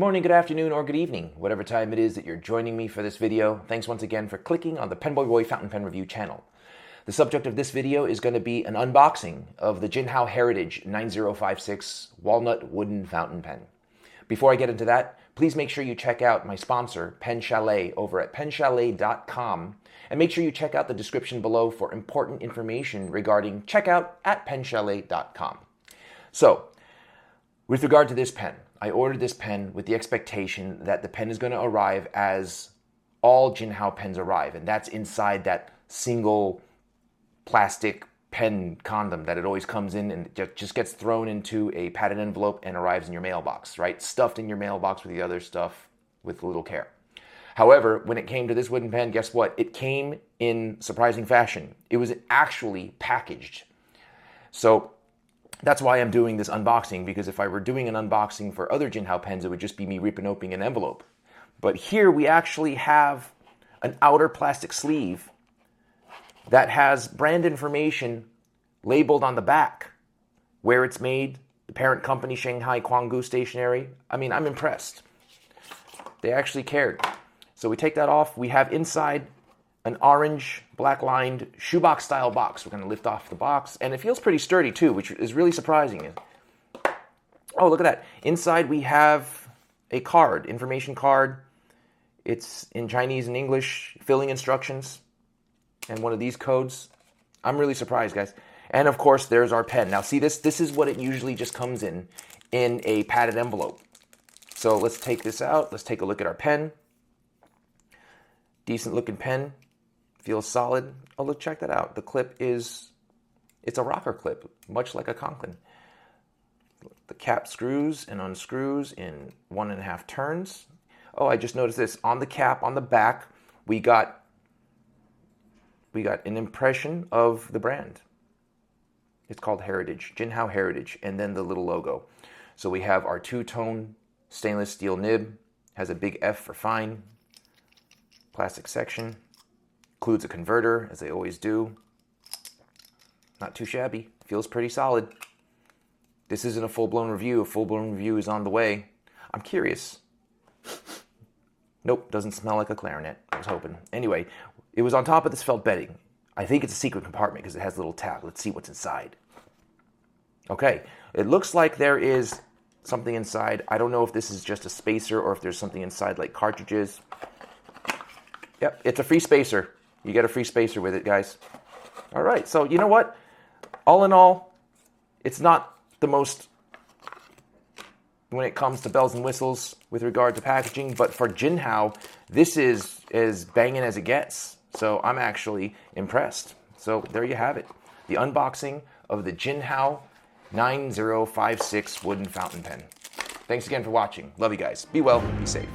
Good morning, good afternoon, or good evening, whatever time it is that you're joining me for this video. Thanks once again for clicking on the PenBoyRoy Fountain Pen Review channel. The subject of this video is going to be an unboxing of the Jin Hao Heritage 9056 Walnut Wooden Fountain Pen. Before I get into that, please make sure you check out my sponsor, Pen Chalet, over at penchalet.com, and make sure you check out the description below for important information regarding checkout at penchalet.com. So, with regard to this pen, I ordered this pen with the expectation that the pen is going to arrive as all Jin Hao pens arrive, and that's inside that single plastic pen condom that it always comes in and just gets thrown into a padded envelope and arrives in your mailbox, right? Stuffed in your mailbox with the other stuff with little care. However, when it came to this wooden pen, guess what? It came in surprising fashion. It was actually packaged. So that's why I'm doing this unboxing, because if I were doing an unboxing for other Jin Hao pens, it would just be me ripping open an envelope. But here we actually have an outer plastic sleeve that has brand information labeled on the back, where it's made, the parent company, Shanghai Quangu Stationery. I mean, I'm impressed. They actually cared. So we take that off. We have inside an orange, black-lined shoebox style box. We're going to lift off the box, and it feels pretty sturdy too, which is really surprising. Oh, look at that. Inside we have a card, information card. It's in Chinese and English, filling instructions, and one of these codes. I'm really surprised, guys. And of course, there's our pen. Now see, this is what it usually just comes in a padded envelope. So let's take this out. Let's take a look at our pen. Decent looking pen. Feels solid. Oh, look, check that out. The clip it's a rocker clip, much like a Conklin. The cap screws and unscrews in 1.5 turns. Oh, I just noticed this. On the cap, on the back, we got an impression of the brand. It's called Heritage, Jin Hao Heritage, and then the little logo. So we have our two-tone stainless steel nib, has a big F for fine, plastic section. Includes a converter, as they always do. Not too shabby. Feels pretty solid. This isn't a full-blown review. A full-blown review is on the way. I'm curious. Nope, doesn't smell like a clarinet. I was hoping. Anyway, it was on top of this felt bedding. I think it's a secret compartment because it has a little tab. Let's see what's inside. Okay, it looks like there is something inside. I don't know if this is just a spacer or if there's something inside like cartridges. Yep, it's a free spacer. You get a free spacer with it, guys. All right, so you know what? All in all, it's not the most, when it comes to bells and whistles with regard to packaging, but for Jin Hao, this is as banging as it gets. So I'm actually impressed. So there you have it. The unboxing of the Jin Hao 9056 wooden fountain pen. Thanks again for watching. Love you guys. Be well, be safe.